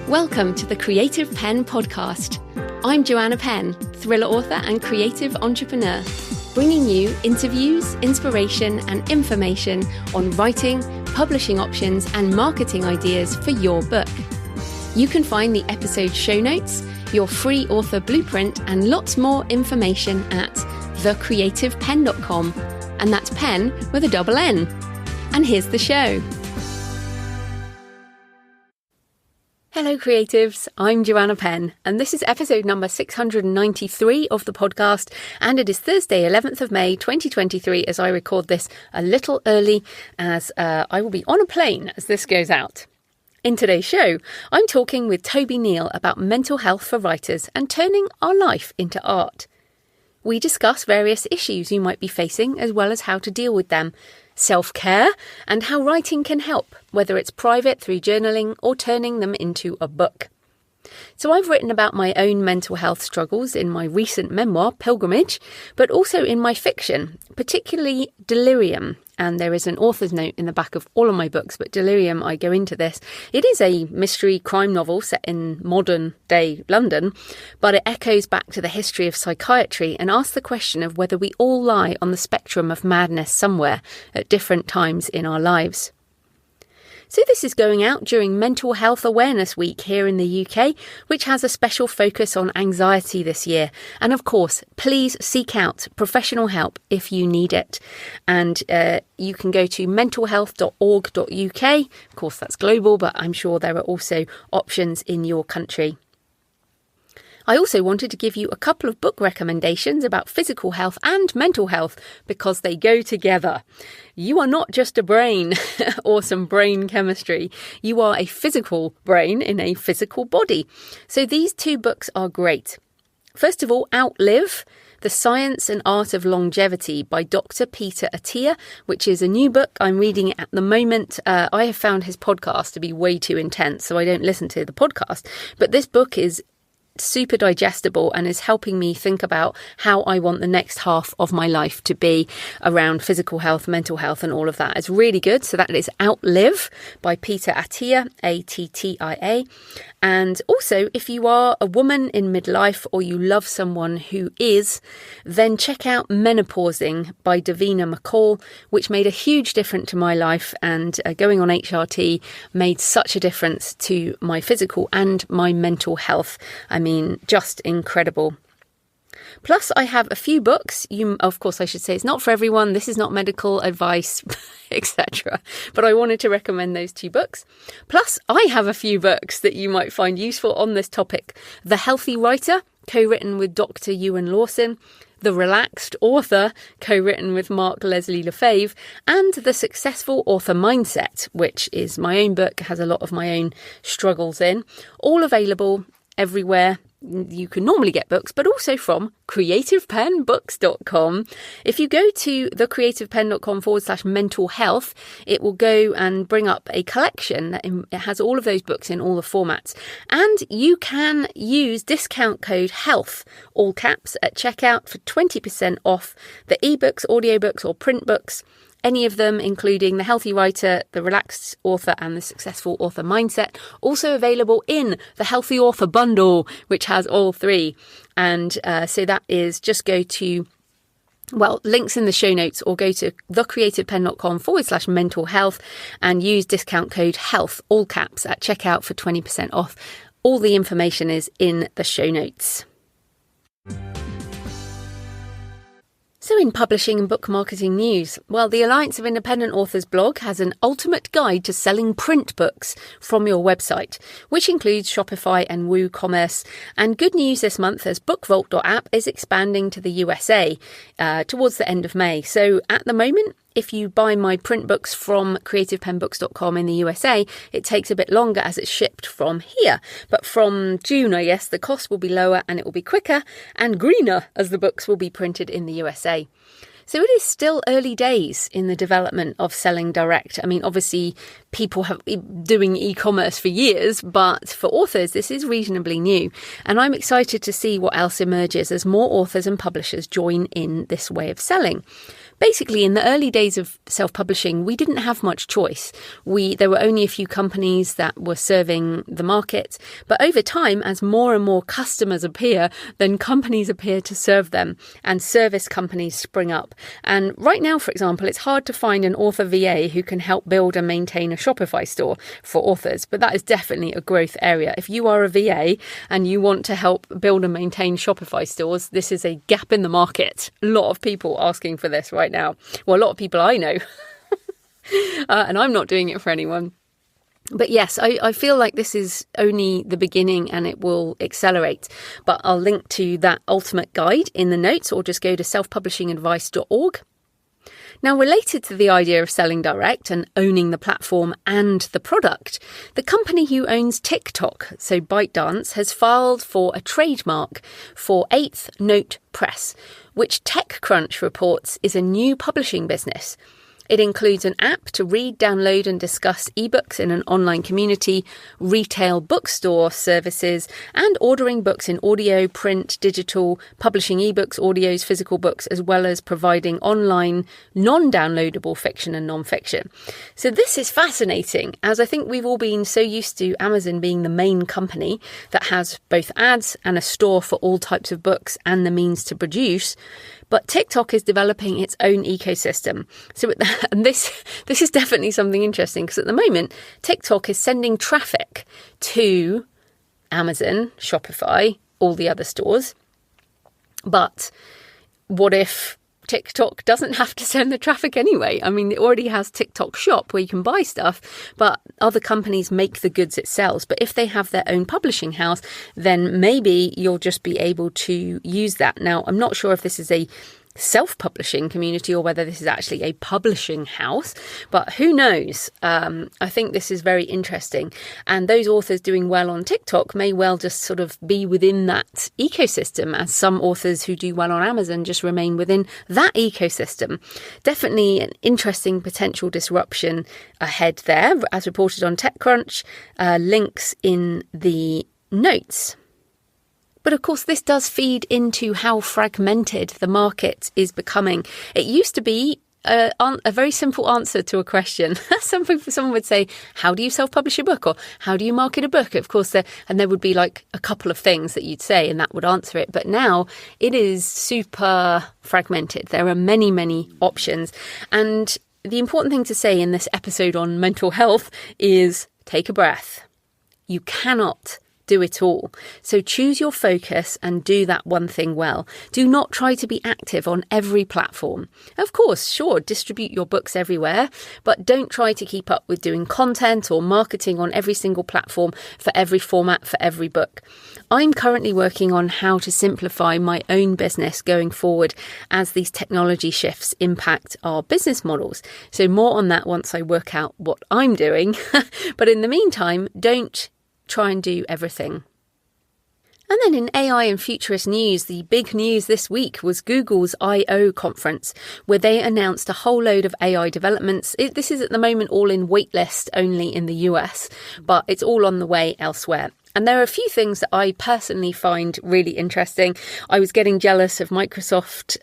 Welcome to the Creative Penn podcast. I'm Joanna Penn, thriller author and creative entrepreneur, bringing you interviews, inspiration and information on writing, publishing options and marketing ideas for your book. You can find the episode show notes, your free author blueprint and lots more information at thecreativepenn.com, and that's Penn with a double N. And here's the show. Hello creatives, I'm Joanna Penn and this is episode number 693 of the podcast, and it is Thursday 11th of May 2023 as I record this a little early as I will be on a plane as this goes out. In today's show, I'm talking with Toby Neal about mental health for writers and turning our life into art. We discuss various issues you might be facing as well as how to deal with them, self-care, and how writing can help, whether it's private through journaling or turning them into a book. So I've written about my own mental health struggles in my recent memoir, Pilgrimage, but also in my fiction, particularly Delirium. And there is an author's note in the back of all of my books, but Delirium, I go into this. It is a mystery crime novel set in modern day London, but it echoes back to the history of psychiatry and asks the question of whether we all lie on the spectrum of madness somewhere at different times in our lives. So this is going out during Mental Health Awareness Week here in the UK, which has a special focus on anxiety this year. And of course, please seek out professional help if you need it. And you can go to mentalhealth.org.uk. Of course, that's global, but I'm sure there are also options in your country. I also wanted to give you a couple of book recommendations about physical health and mental health because they go together. You are not just a brain or some brain chemistry. You are a physical brain in a physical body. So these two books are great. First of all, Outlive, The Science and Art of Longevity by Dr. Peter Attia, which is a new book. I'm reading it at the moment. I have found his podcast to be way too intense, so I don't listen to the podcast. But this book is super digestible and is helping me think about how I want the next half of my life to be around physical health, mental health and all of that. It's really good. So that is Outlive by Peter Attia, Attia. And also, if you are a woman in midlife or you love someone who is, then check out Menopausing by Davina McCall, which made a huge difference to my life, and going on HRT made such a difference to my physical and my mental health. I mean, just incredible. Plus, I have a few books. Of course, I should say it's not for everyone. This is not medical advice, etc. But I wanted to recommend those two books. Plus, I have a few books that you might find useful on this topic. The Healthy Writer, co-written with Dr. Ewan Lawson. The Relaxed Author, co-written with Mark Leslie Lefebvre, and The Successful Author Mindset, which is my own book, has a lot of my own struggles in. All available everywhere you can normally get books, but also from creativepenbooks.com. If you go to thecreativepenn.com/mental health, it will go and bring up a collection that it has all of those books in all the formats. And you can use discount code HEALTH, all caps, at checkout for 20% off the ebooks, audiobooks or print books. Any of them, including The Healthy Writer, The Relaxed Author and The Successful Author Mindset, also available in the Healthy Author Bundle, which has all three. And so that is, just go to, links in the show notes, or go to thecreativepenn.com/mental health and use discount code HEALTH, all caps, at checkout for 20% off. All the information is in the show notes. So in publishing and book marketing news, the Alliance of Independent Authors blog has an ultimate guide to selling print books from your website, which includes Shopify and WooCommerce. And good news this month as BookVault.app is expanding to the USA towards the end of May. So at the moment, if you buy my print books from creativepenbooks.com in the USA, it takes a bit longer as it's shipped from here. But from June, I guess, the cost will be lower and it will be quicker and greener as the books will be printed in the USA. So it is still early days in the development of selling direct. I mean, obviously, people have been doing e-commerce for years, but for authors, this is reasonably new. And I'm excited to see what else emerges as more authors and publishers join in this way of selling. Basically, in the early days of self-publishing, we didn't have much choice. There were only a few companies that were serving the market. But over time, as more and more customers appear, then companies appear to serve them and service companies spring up. And right now, for example, it's hard to find an author VA who can help build and maintain a Shopify store for authors. But that is definitely a growth area. If you are a VA and you want to help build and maintain Shopify stores, this is a gap in the market. A lot of people asking for this right now. Well, a lot of people I know. And I'm not doing it for anyone. But yes, I feel like this is only the beginning and it will accelerate. But I'll link to that ultimate guide in the notes, or just go to selfpublishingadvice.org. Now, related to the idea of selling direct and owning the platform and the product, the company who owns TikTok, so ByteDance, has filed for a trademark for Eighth Note Press, which TechCrunch reports is a new publishing business. It includes an app to read, download and discuss ebooks in an online community, retail bookstore services, and ordering books in audio, print, digital, publishing ebooks, audios, physical books, as well as providing online non-downloadable fiction and non-fiction. So this is fascinating, as I think we've all been so used to Amazon being the main company that has both ads and a store for all types of books and the means to produce. But TikTok is developing its own ecosystem. So, and this is definitely something interesting, because at the moment, TikTok is sending traffic to Amazon, Shopify, all the other stores. But what if TikTok doesn't have to send the traffic anyway? I mean, it already has TikTok Shop where you can buy stuff, but other companies make the goods it sells. But if they have their own publishing house, then maybe you'll just be able to use that. Now, I'm not sure if this is a self-publishing community or whether this is actually a publishing house, but who knows? I think this is very interesting, and those authors doing well on TikTok may well just sort of be within that ecosystem, as some authors who do well on Amazon just remain within that ecosystem. Definitely an interesting potential disruption ahead there, as reported on TechCrunch. Links in the notes. But of course, this does feed into how fragmented the market is becoming. It used to be a very simple answer to a question. Someone would say, how do you self-publish a book? Or how do you market a book? Of course, there would be like a couple of things that you'd say and that would answer it. But now it is super fragmented. There are many, many options. And the important thing to say in this episode on mental health is take a breath. You cannot do it all. So choose your focus and do that one thing well. Do not try to be active on every platform. Of course, sure, distribute your books everywhere, but don't try to keep up with doing content or marketing on every single platform for every format for every book. I'm currently working on how to simplify my own business going forward as these technology shifts impact our business models. So more on that once I work out what I'm doing. But in the meantime, don't try and do everything. And then in AI and futurist news, the big news this week was Google's I/O conference, where they announced a whole load of AI developments. This is at the moment all in waitlist only in the US, but it's all on the way elsewhere. And there are a few things that I personally find really interesting. I was getting jealous of Microsoft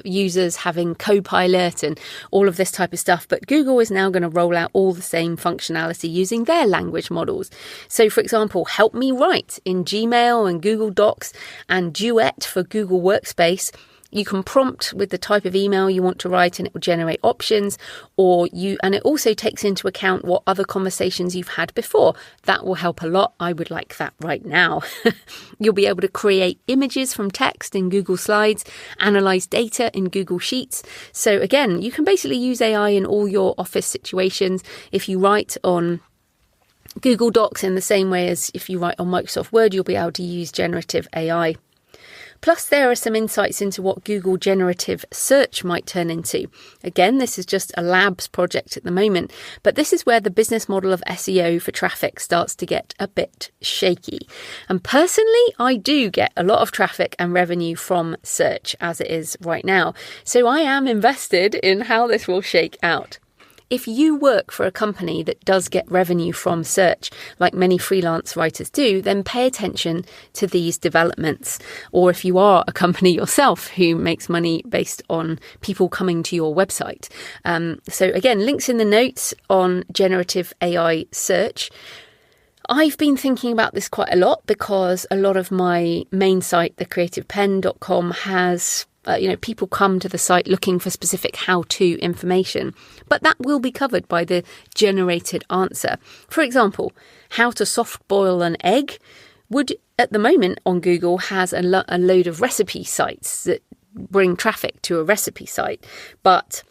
users having Copilot and all of this type of stuff, but Google is now going to roll out all the same functionality using their language models. So, for example, help me write in Gmail and Google Docs and Duet for Google Workspace. You can prompt with the type of email you want to write and it will generate options, and it also takes into account what other conversations you've had before. That will help a lot. I would like that right now. You'll be able to create images from text in Google Slides, analyze data in Google Sheets. So again, you can basically use AI in all your office situations. If you write on Google Docs in the same way as if you write on Microsoft Word, you'll be able to use generative AI. Plus, there are some insights into what Google generative search might turn into. Again, this is just a labs project at the moment, but this is where the business model of SEO for traffic starts to get a bit shaky. And personally, I do get a lot of traffic and revenue from search as it is right now. So I am invested in how this will shake out. if you work for a company that does get revenue from search, like many freelance writers do, then pay attention to these developments. Or if you are a company yourself who makes money based on people coming to your website. So again, links in the notes on generative AI search. I've been thinking about this quite a lot because a lot of my main site, thecreativepenn.com, has people come to the site looking for specific how-to information, but that will be covered by the generated answer. For example, how to soft boil an egg would, at the moment on Google, has a load of recipe sites that bring traffic to a recipe site, but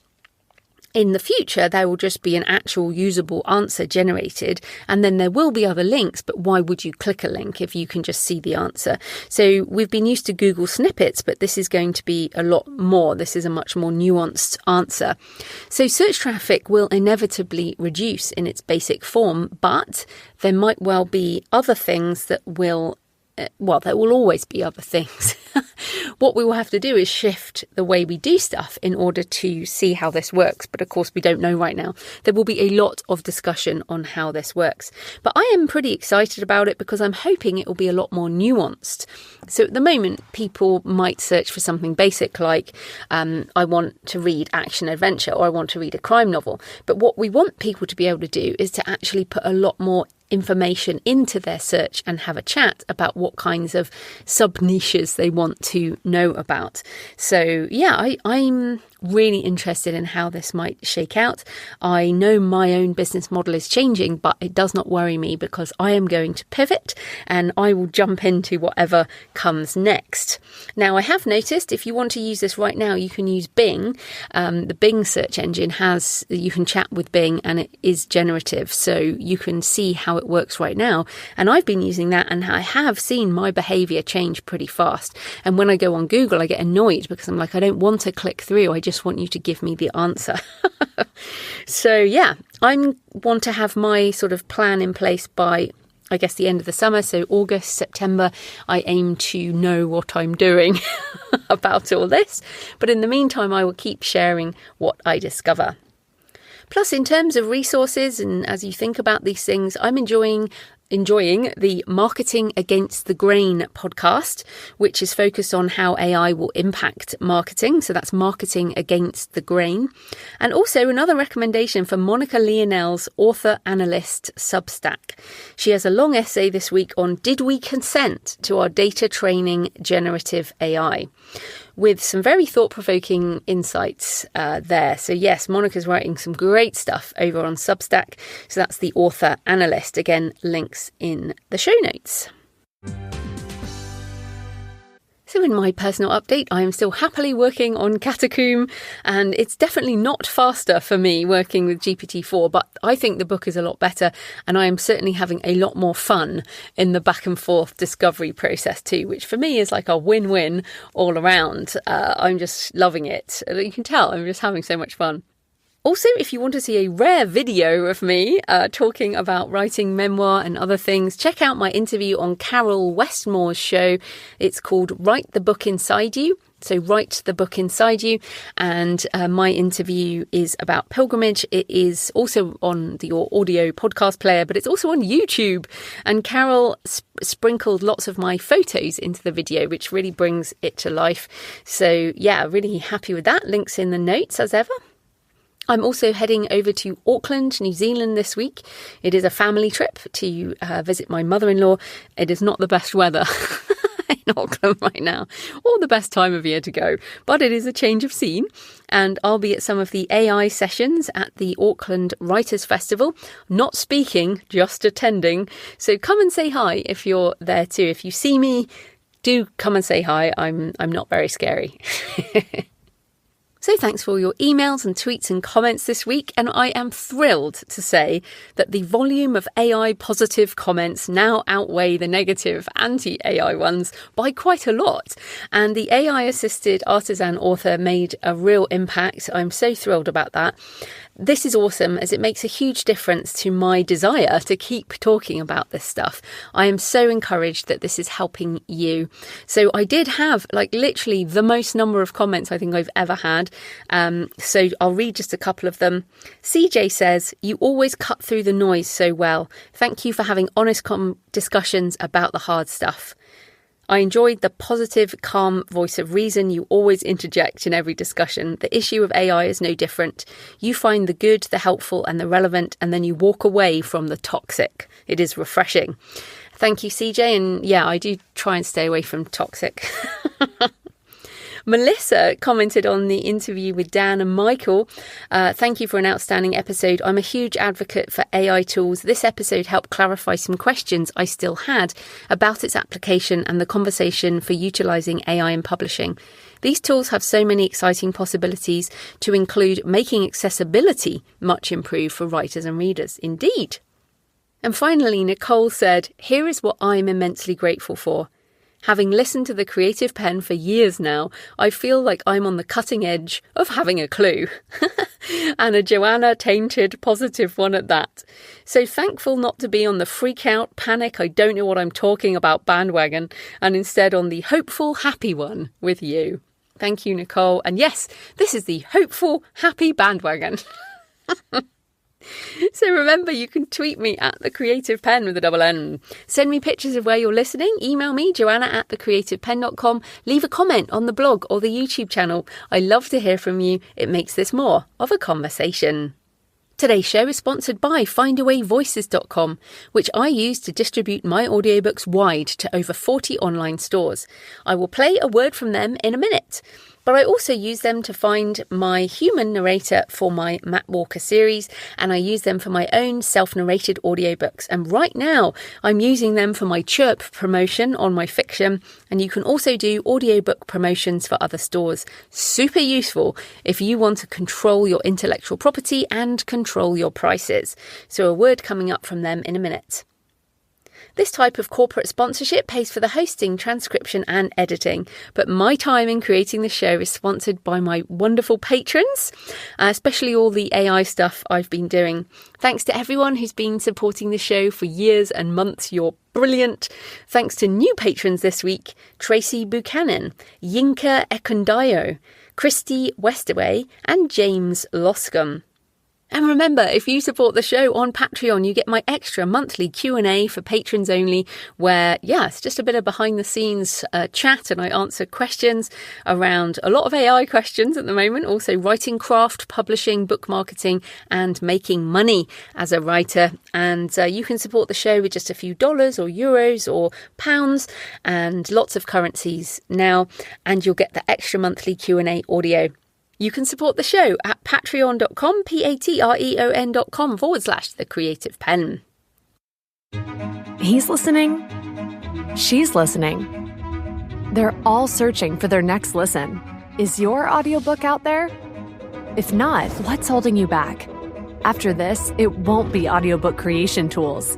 in the future, there will just be an actual usable answer generated, and then there will be other links, but why would you click a link if you can just see the answer? So we've been used to Google snippets, but this is going to be a lot more. This is a much more nuanced answer. So search traffic will inevitably reduce in its basic form, but there might well be other things that will there will always be other things. What we will have to do is shift the way we do stuff in order to see how this works. But of course, we don't know right now. There will be a lot of discussion on how this works. But I am pretty excited about it because I'm hoping it will be a lot more nuanced. So at the moment, people might search for something basic like, I want to read action adventure, or I want to read a crime novel. But what we want people to be able to do is to actually put a lot more information into their search and have a chat about what kinds of sub-niches they want to know about. So yeah, I'm really interested in how this might shake out. I know my own business model is changing, but it does not worry me because I am going to pivot and I will jump into whatever comes next. Now, I have noticed if you want to use this right now, you can use Bing. The Bing search engine you can chat with Bing and it is generative. So you can see how it works right now. And I've been using that and I have seen my behavior change pretty fast. And when I go on Google, I get annoyed because I'm like, I don't want to click through. I just want you to give me the answer. So yeah, I want to have my sort of plan in place by, I guess, the end of the summer. So August, September, I aim to know what I'm doing about all this. But in the meantime, I will keep sharing what I discover. Plus, in terms of resources, and as you think about these things, I'm enjoying the Marketing Against the Grain podcast, which is focused on how AI will impact marketing. So that's Marketing Against the Grain. And also another recommendation for Monica Leonel's Author Analyst Substack. She has a long essay this week on Did We Consent to Our Data Training Generative AI? With some very thought-provoking insights there. So yes, Monica's writing some great stuff over on Substack. So that's the Author Analyst. Again, links in the show notes. So in my personal update, I am still happily working on Catacomb, and it's definitely not faster for me working with GPT-4, but I think the book is a lot better, and I am certainly having a lot more fun in the back and forth discovery process too, which for me is like a win-win all around. I'm just loving it. You can tell I'm just having so much fun. Also, if you want to see a rare video of me talking about writing memoir and other things, check out my interview on Carol Westmore's show. It's called Write the Book Inside You. So Write the Book Inside You. And my interview is about pilgrimage. It is also on your audio podcast player, but it's also on YouTube. And Carol sprinkled lots of my photos into the video, which really brings it to life. So yeah, really happy with that. Links in the notes as ever. I'm also heading over to Auckland, New Zealand this week. It is a family trip to visit my mother-in-law. It is not the best weather in Auckland right now, or the best time of year to go, but it is a change of scene. And I'll be at some of the AI sessions at the Auckland Writers' Festival, not speaking, just attending. So come and say hi if you're there too. If you see me, do come and say hi. I'm not very scary. So thanks for all your emails and tweets and comments this week. And I am thrilled to say that the volume of AI positive comments now outweigh the negative anti-AI ones by quite a lot. And the AI assisted artisan author made a real impact. I'm so thrilled about that. This is awesome as it makes a huge difference to my desire to keep talking about this stuff. I am so encouraged that this is helping you. So I did have literally the most number of comments I think I've ever had. So I'll read just a couple of them. CJ says, "You always cut through the noise so well. Thank you for having honest discussions about the hard stuff. I enjoyed the positive, calm voice of reason you always interject in every discussion. The issue of AI is no different. You find the good, the helpful and the relevant, and then you walk away from the toxic. It is refreshing." Thank you, CJ. And yeah, I do try and stay away from toxic. Melissa commented on the interview with Dan and Michael. Thank you for an outstanding episode. I'm a huge advocate for AI tools. This episode helped clarify some questions I still had about its application and the conversation for utilising AI in publishing. These tools have so many exciting possibilities, to include making accessibility much improved for writers and readers. Indeed. And finally, Nicole said, "Here is what I'm immensely grateful for. Having listened to the Creative Penn for years now, I feel like I'm on the cutting edge of having a clue." And a Joanna tainted positive one at that. So thankful not to be on the freak out, panic, I don't know what I'm talking about bandwagon, and instead on the hopeful, happy one with you. Thank you, Nicole. And yes, this is the hopeful, happy bandwagon. So remember, you can tweet me at The Creative Penn with a double N. Send me pictures of where you're listening. Email me, joanna@thecreativepenn.com. Leave a comment on the blog or the YouTube channel. I love to hear from you. It makes this more of a conversation. Today's show is sponsored by findawayvoices.com, which I use to distribute my audiobooks wide to over 40 online stores. I will play a word from them in a minute. But I also use them to find my human narrator for my Matt Walker series, and I use them for my own self-narrated audiobooks. And right now, I'm using them for my Chirp promotion on my fiction, and you can also do audiobook promotions for other stores. Super useful if you want to control your intellectual property and control your prices. So a word coming up from them in a minute. This type of corporate sponsorship pays for the hosting, transcription and editing, but my time in creating the show is sponsored by my wonderful patrons, especially all the AI stuff I've been doing. Thanks to everyone who's been supporting the show for years and months. You're brilliant. Thanks to new patrons this week: Tracy Buchanan, Yinka Ekundayo, Christy Westerway and James Loscombe. And remember, if you support the show on Patreon, you get my extra monthly Q&A for patrons only, where, it's just a bit of behind the scenes chat, and I answer questions around a lot of AI questions at the moment, also writing craft, publishing, book marketing, and making money as a writer. And you can support the show with just a few dollars or euros or pounds and lots of currencies now, and you'll get the extra monthly Q&A audio. You can support the show at patreon.com, patreon.com/The Creative Penn. He's listening. She's listening. They're all searching for their next listen. Is your audiobook out there? If not, what's holding you back? After this, it won't be audiobook creation tools.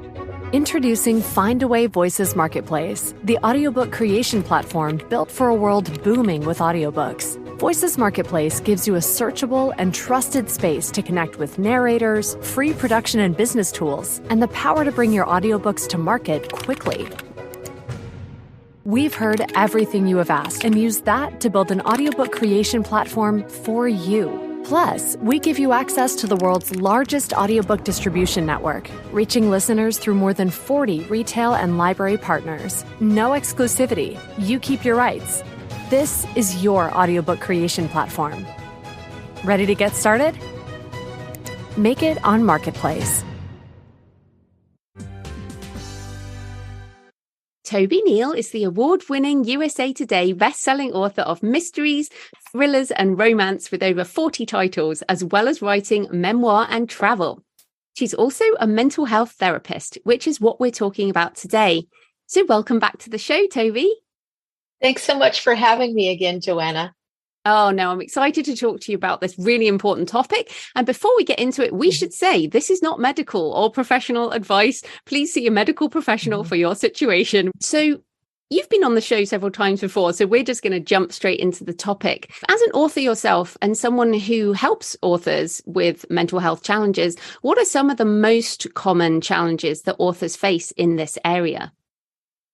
Introducing Findaway Voices Marketplace, the audiobook creation platform built for a world booming with audiobooks. Voices Marketplace gives you a searchable and trusted space to connect with narrators, free production and business tools, and the power to bring your audiobooks to market quickly. We've heard everything you have asked and used that to build an audiobook creation platform for you. Plus, we give you access to the world's largest audiobook distribution network, reaching listeners through more than 40 retail and library partners. No exclusivity. You keep your rights. This is your audiobook creation platform. Ready to get started? Make it on Marketplace. Toby Neal is the award-winning USA Today best-selling author of mysteries, thrillers and romance with over 40 titles, as well as writing memoir and travel. She's also a mental health therapist, which is what we're talking about today. So welcome back to the show, Toby. Thanks so much for having me again, Joanna. Oh, no, I'm excited to talk to you about this really important topic. And before we get into it, we should say this is not medical or professional advice. Please see a medical professional for your situation. So You've been on the show several times before, so we're just going to jump straight into the topic. As an author yourself and someone who helps authors with mental health challenges, what are some of the most common challenges that authors face in this area?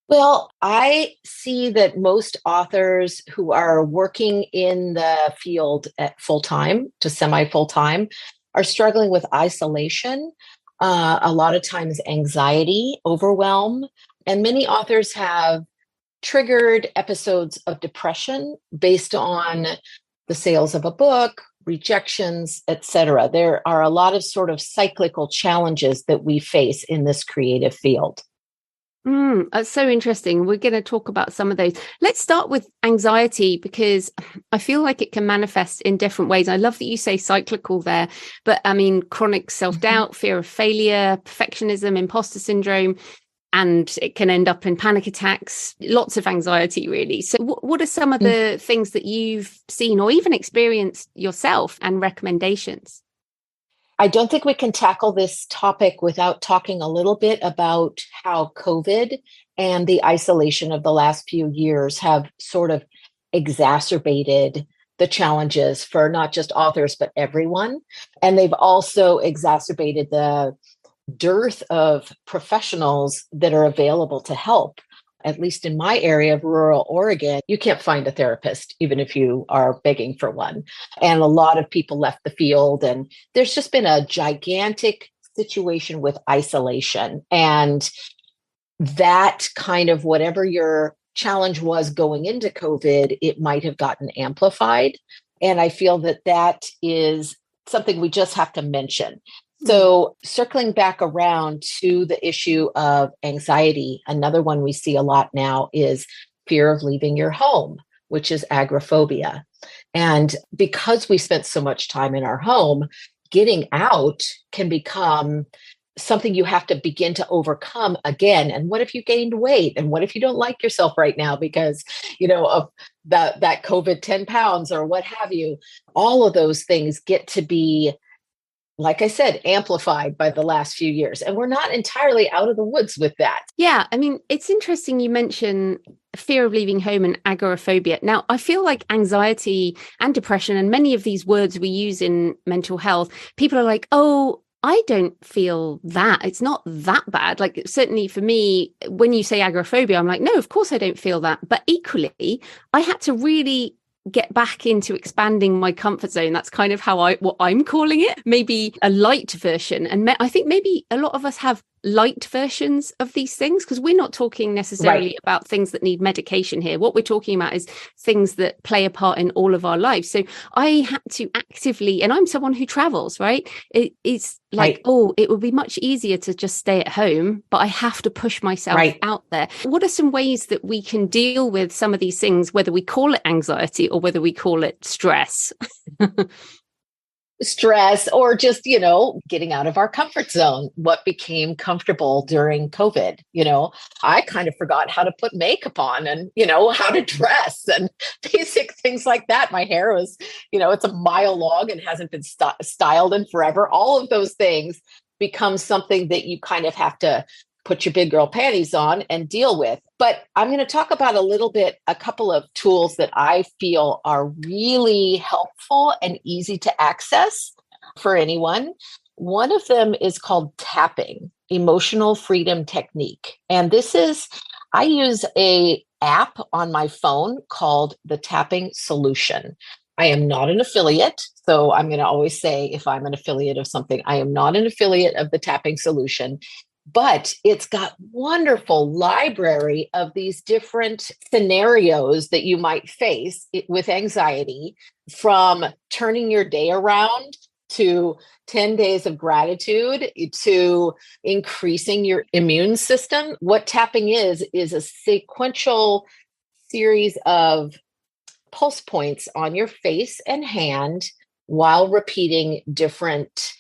Well, I see that most authors who are working in the field at full time to semi full time are struggling with isolation, a lot of times anxiety, overwhelm, and many authors have triggered episodes of depression based on the sales of a book, rejections, etc. There are a lot of sort of cyclical challenges that we face in this creative field. That's so interesting. We're going to talk about some of those. Let's start with anxiety, because I feel like it can manifest in different ways. I love that you say cyclical there, but I mean, chronic self-doubt, fear of failure, perfectionism, imposter syndrome, and it can end up in panic attacks, lots of anxiety, really. So what are some of the things that you've seen or even experienced yourself and recommendations? I don't think we can tackle this topic without talking a little bit about how COVID and the isolation of the last few years have sort of exacerbated the challenges for not just authors, but everyone. And they've also exacerbated the dearth of professionals that are available to help. At least in my area of rural Oregon, you can't find a therapist, even if you are begging for one. And a lot of people left the field. And there's just been a gigantic situation with isolation. And that kind of whatever your challenge was going into COVID, it might have gotten amplified. And I feel that that is something we just have to mention. So circling back around to the issue of anxiety, another one we see a lot now is fear of leaving your home, which is agoraphobia. And because we spent so much time in our home, getting out can become something you have to begin to overcome again. And what if you gained weight? And what if you don't like yourself right now because, of that COVID 10 pounds or what have you? All of those things get to be, like I said, amplified by the last few years. And we're not entirely out of the woods with that. Yeah, I mean, it's interesting you mention fear of leaving home and agoraphobia. Now, I feel like anxiety and depression and many of these words we use in mental health, people are like, oh, I don't feel that. It's not that bad. Like, certainly for me, when you say agoraphobia, I'm like, no, of course I don't feel that. But equally, I had to really get back into expanding my comfort zone. That's kind of what I'm calling it, maybe a light version. And I think maybe a lot of us have light versions of these things, because we're not talking necessarily about things that need medication here. What we're talking about is things that play a part in all of our lives. So I had to actively, and I'm someone who travels, right? It's like, oh, it would be much easier to just stay at home, but I have to push myself out there. What are some ways that we can deal with some of these things, whether we call it anxiety or whether we call it stress? Stress or just, getting out of our comfort zone, what became comfortable during COVID. I kind of forgot how to put makeup on and, how to dress and basic things like that. My hair was, it's a mile long and hasn't been styled in forever. All of those things become something that you kind of have to put your big girl panties on and deal with. But I'm going to talk about a couple of tools that I feel are really helpful and easy to access for anyone. One of them is called tapping, emotional freedom technique. And I use a app on my phone called the Tapping Solution. I am not an affiliate. So I'm going to always say, if I'm an affiliate of something, I am not an affiliate of the Tapping Solution. But it's got wonderful library of these different scenarios that you might face with anxiety, from turning your day around to 10 days of gratitude to increasing your immune system. What tapping is a sequential series of pulse points on your face and hand while repeating different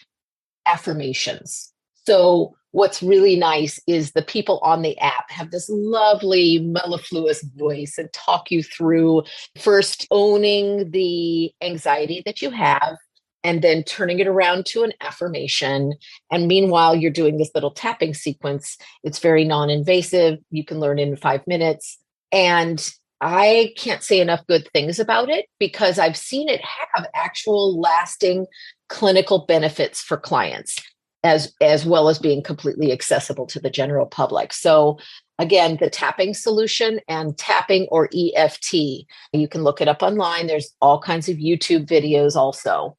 affirmations. So what's really nice is the people on the app have this lovely mellifluous voice and talk you through first owning the anxiety that you have and then turning it around to an affirmation. And meanwhile, you're doing this little tapping sequence. It's very non-invasive. You can learn in 5 minutes. And I can't say enough good things about it because I've seen it have actual lasting clinical benefits for clients as well as being completely accessible to the general public. So again, the tapping solution and tapping or EFT, you can look it up online. There's all kinds of YouTube videos also.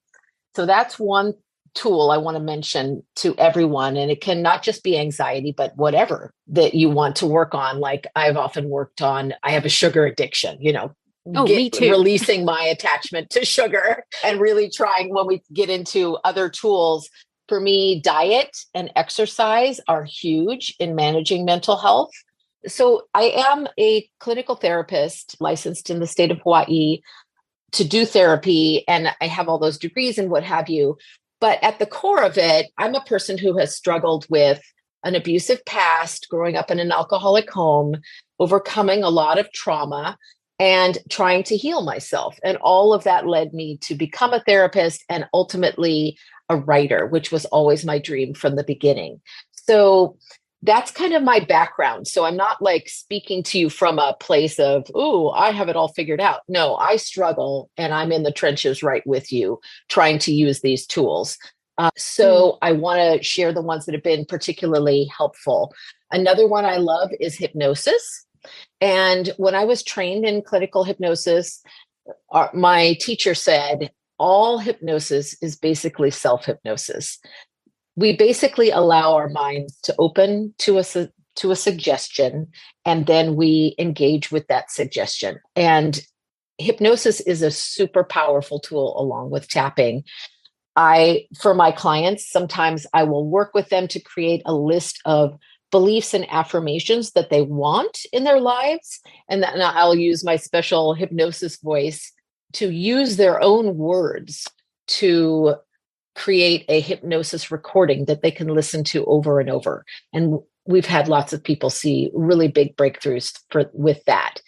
So that's one tool I want to mention to everyone. And it can not just be anxiety, but whatever that you want to work on. Like I've often worked on, I have a sugar addiction, Me too. Releasing my attachment to sugar and really trying when we get into other tools. For me, diet and exercise are huge in managing mental health. So I am a clinical therapist licensed in the state of Hawaii to do therapy, and I have all those degrees and what have you. But at the core of it, I'm a person who has struggled with an abusive past, growing up in an alcoholic home, overcoming a lot of trauma, and trying to heal myself. And all of that led me to become a therapist and ultimately a writer, which was always my dream from the beginning. So that's kind of my background. So I'm not like speaking to you from a place of, oh, I have it all figured out. No, I struggle and I'm in the trenches right with you trying to use these tools. So I want to share the ones that have been particularly helpful. Another one I love is hypnosis. And when I was trained in clinical hypnosis, my teacher said, all hypnosis is basically self-hypnosis. We basically allow our minds to open to a suggestion, and then we engage with that suggestion. And hypnosis is a super powerful tool along with tapping. For my clients, sometimes I will work with them to create a list of beliefs and affirmations that they want in their lives. And then I'll use my special hypnosis voice to use their own words to create a hypnosis recording that they can listen to over and over. And we've had lots of people see really big breakthroughs with that.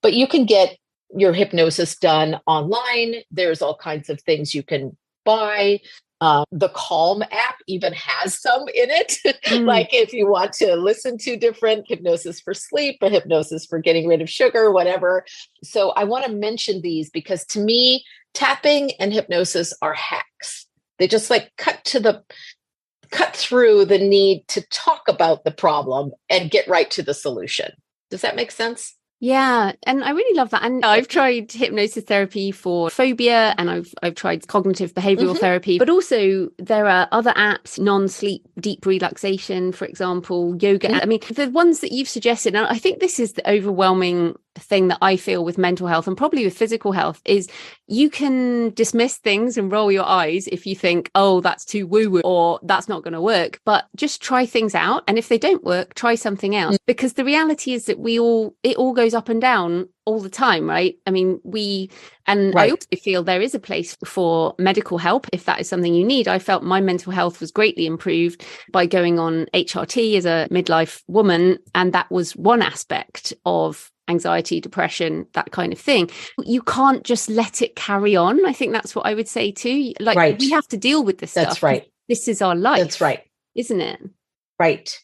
But you can get your hypnosis done online. There's all kinds of things you can buy. The Calm app even has some in it. Like if you want to listen to different hypnosis for sleep, a hypnosis for getting rid of sugar, whatever. So I want to mention these because to me, tapping and hypnosis are hacks. They just like cut through the need to talk about the problem and get right to the solution. Does that make sense? Yeah, and I really love that. And I've tried hypnosis therapy for phobia, and I've tried cognitive behavioral therapy, but also there are other apps, non-sleep deep relaxation, for example, yoga. I mean, the ones that you've suggested, and I think this is the overwhelming thing that I feel with mental health and probably with physical health, is you can dismiss things and roll your eyes if you think, oh, that's too woo-woo or that's not going to work. But just try things out. And if they don't work, try something else. Because the reality is that it all goes up and down all the time, right? I mean, I also feel there is a place for medical help if that is something you need. I felt my mental health was greatly improved by going on HRT as a midlife woman. And that was one aspect of anxiety, depression, that kind of thing. You can't just let it carry on. I think that's what I would say too. Like we have to deal with this stuff. That's right. This is our life. That's right. Isn't it? Right.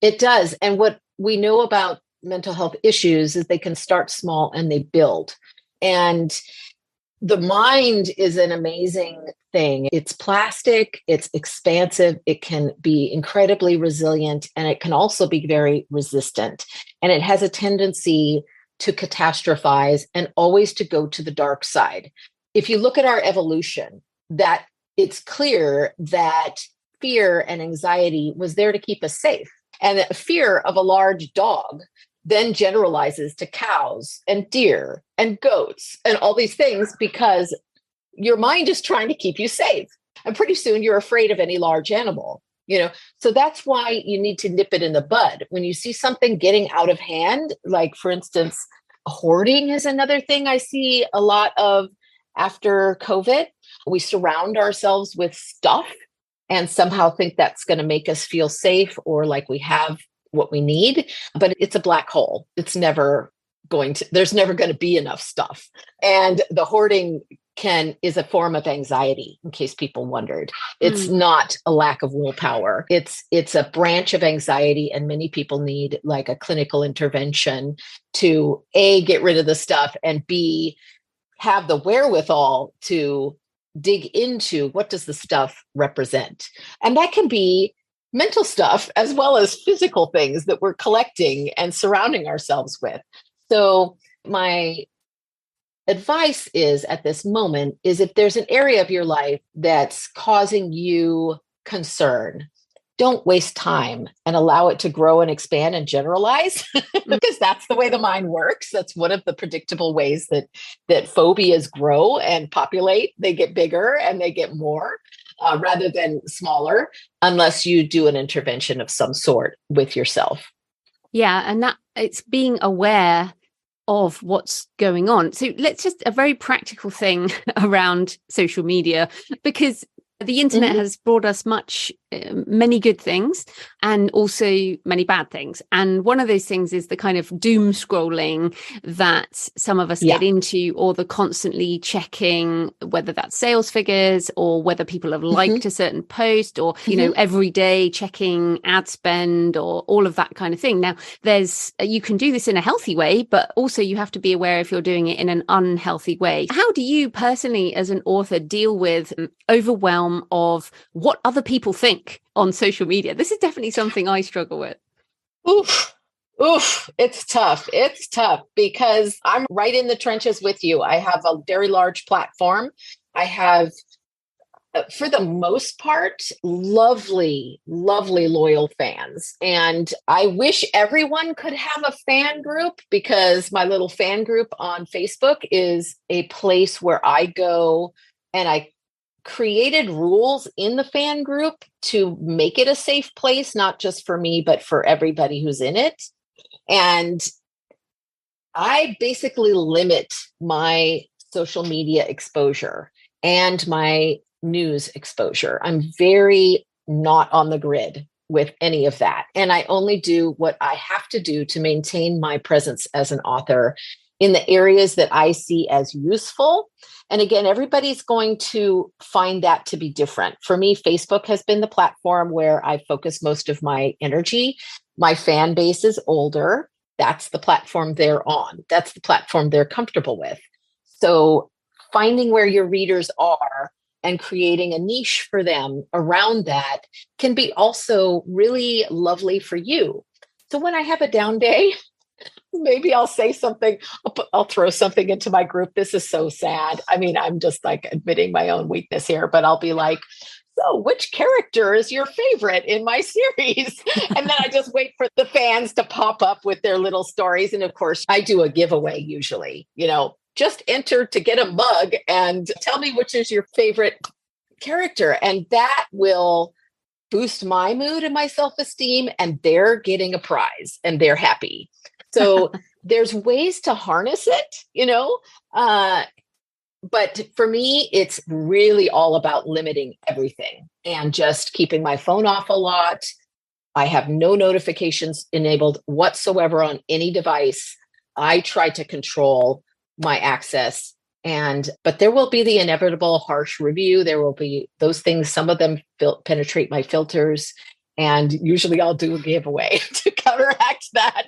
It does. And what we know about mental health issues is they can start small and they build. And the mind is an amazing thing. It's plastic, it's expansive, it can be incredibly resilient, and it can also be very resistant. And it has a tendency to catastrophize and always to go to the dark side. If you look at our evolution, that it's clear that fear and anxiety was there to keep us safe. And that fear of a large dog then generalizes to cows and deer and goats and all these things because your mind is trying to keep you safe. And pretty soon you're afraid of any large animal, So that's why you need to nip it in the bud. When you see something getting out of hand, like for instance, hoarding is another thing I see a lot of after COVID. We surround ourselves with stuff and somehow think that's going to make us feel safe or like we have what we need, but it's a black hole. There's never going to be enough stuff. And the hoarding is a form of anxiety, in case people wondered. It's not a lack of willpower. It's a branch of anxiety, and many people need like a clinical intervention to A, get rid of the stuff, and B, have the wherewithal to dig into what does the stuff represent. And that can be mental stuff as well as physical things that we're collecting and surrounding ourselves with. So my advice is at this moment is if there's an area of your life that's causing you concern, don't waste time and allow it to grow and expand and generalize because that's the way the mind works. That's one of the predictable ways that phobias grow and populate. They get bigger and they get more rather than smaller, unless you do an intervention of some sort with yourself. Yeah. And that it's being aware of what's going on. So let's just a very practical thing around social media, because the internet has brought us many good things and also many bad things. And one of those things is the kind of doom scrolling that some of us get into, or the constantly checking whether that's sales figures or whether people have liked a certain post, or, you know, every day checking ad spend or all of that kind of thing. Now, you can do this in a healthy way, but also you have to be aware if you're doing it in an unhealthy way. How do you personally, as an author, deal with overwhelm of what other people think on social media? This is definitely something I struggle with. Oof. It's tough. It's tough because I'm right in the trenches with you. I have a very large platform. I have, for the most part, lovely, loyal fans. And I wish everyone could have a fan group, because my little fan group on Facebook is a place where I go, and I created rules in the fan group to make it a safe place, not just for me, but for everybody who's in it. And I basically limit my social media exposure and my news exposure. I'm very not on the grid with any of that. And I only do what I have to do to maintain my presence as an author in the areas that I see as useful. And again, everybody's going to find that to be different. For me, Facebook has been the platform where I focus most of my energy. My fan base is older. That's the platform they're on. That's the platform they're comfortable with. So finding where your readers are and creating a niche for them around that can be also really lovely for you. So when I have a down day, maybe I'll say something, I'll throw something into my group. This is so sad. I mean, I'm just like admitting my own weakness here, but I'll be like, so which character is your favorite in my series? And then I just wait for the fans to pop up with their little stories. And of course, I do a giveaway usually, just enter to get a mug and tell me which is your favorite character. And that will boost my mood and my self-esteem. And they're getting a prize and they're happy. So there's ways to harness it, but for me, it's really all about limiting everything and just keeping my phone off a lot. I have no notifications enabled whatsoever on any device. I try to control my access, but there will be the inevitable harsh review. There will be those things. Some of them penetrate my filters. And usually I'll do a giveaway to counteract that.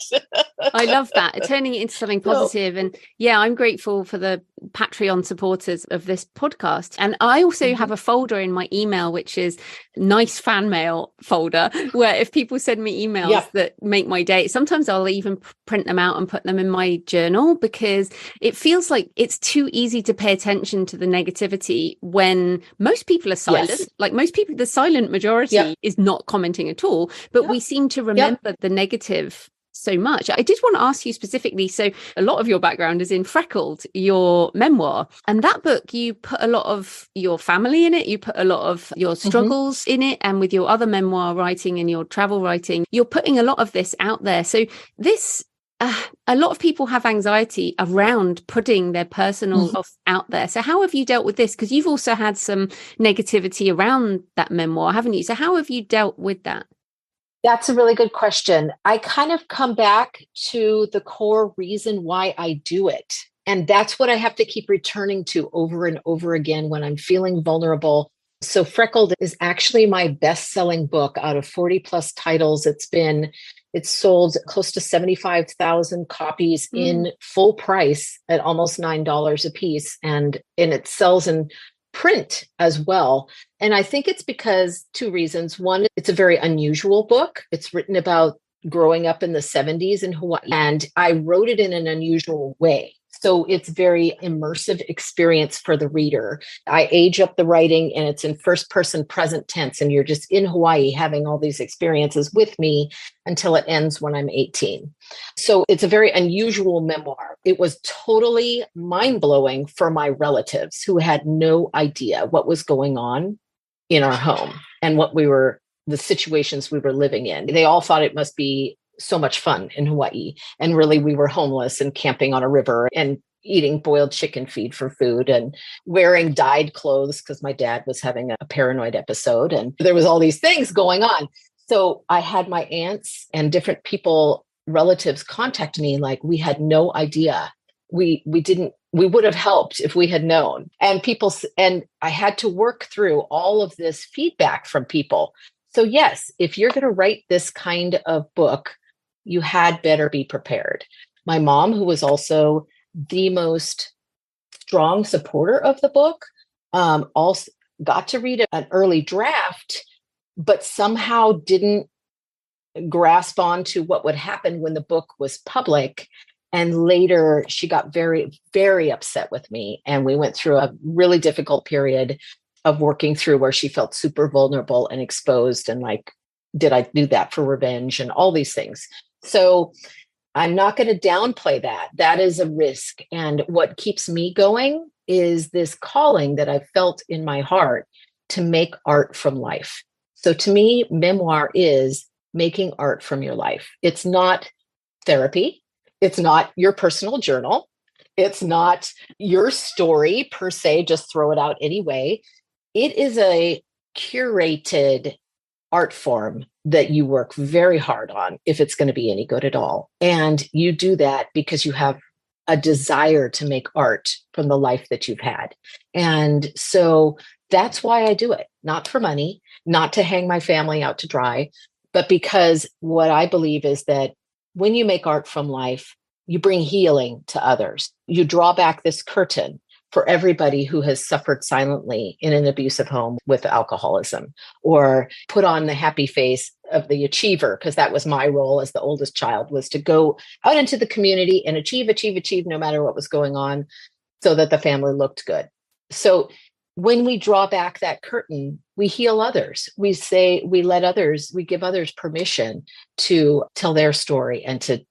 I love that. Turning it into something positive. And yeah, I'm grateful for the Patreon supporters of this podcast. And I also have a folder in my email, which is nice fan mail folder, where if people send me emails that make my day, sometimes I'll even print them out and put them in my journal, because it feels like it's too easy to pay attention to the negativity when most people are silent. Yes. Like most people, the silent majority is not commenting at all, but we seem to remember the negative so much. I did want to ask you specifically, so a lot of your background is in Freckled, your memoir, and that book, you put a lot of your family in it, you put a lot of your struggles in it, and with your other memoir writing and your travel writing, you're putting a lot of this out there. So this a lot of people have anxiety around putting their personal stuff out there. So how have you dealt with this? Because you've also had some negativity around that memoir, haven't you? So how have you dealt with that? That's a really good question. I kind of come back to the core reason why I do it. And that's what I have to keep returning to over and over again when I'm feeling vulnerable. So Freckled is actually my best-selling book out of 40 plus titles. It's sold close to 75,000 copies in full price at almost $9 a piece. And it sells in print as well. And I think it's because two reasons. One, it's a very unusual book. It's written about growing up in the 70s in Hawaii, and I wrote it in an unusual way. So it's very immersive experience for the reader. I age up the writing, and it's in first person present tense. And you're just in Hawaii having all these experiences with me until it ends when I'm 18. So it's a very unusual memoir. It was totally mind blowing for my relatives who had no idea what was going on in our home and the situations we were living in. They all thought it must be so much fun in Hawaii. And really, we were homeless and camping on a river and eating boiled chicken feed for food and wearing dyed clothes because my dad was having a paranoid episode. And there was all these things going on. So I had my aunts and different relatives contact me like, we had no idea. We would have helped if we had known. And I had to work through all of this feedback from people. So yes, if you're going to write this kind of book, you had better be prepared. My mom, who was also the most strong supporter of the book, also got to read an early draft, but somehow didn't grasp onto what would happen when the book was public. And later she got very, very upset with me. And we went through a really difficult period of working through where she felt super vulnerable and exposed and like, did I do that for revenge and all these things? So I'm not going to downplay that. That is a risk. And what keeps me going is this calling that I've felt in my heart to make art from life. So to me, memoir is making art from your life. It's not therapy. It's not your personal journal. It's not your story per se, just throw it out anyway. It is a curated art form that you work very hard on if it's going to be any good at all. And you do that because you have a desire to make art from the life that you've had. And so that's why I do it, not for money, not to hang my family out to dry, but because what I believe is that when you make art from life, you bring healing to others. You draw back this curtain for everybody who has suffered silently in an abusive home with alcoholism, or put on the happy face of the achiever, because that was my role as the oldest child, was to go out into the community and achieve no matter what was going on so that the family looked good. So when we draw back that curtain, we heal others. We give others permission to tell their story and to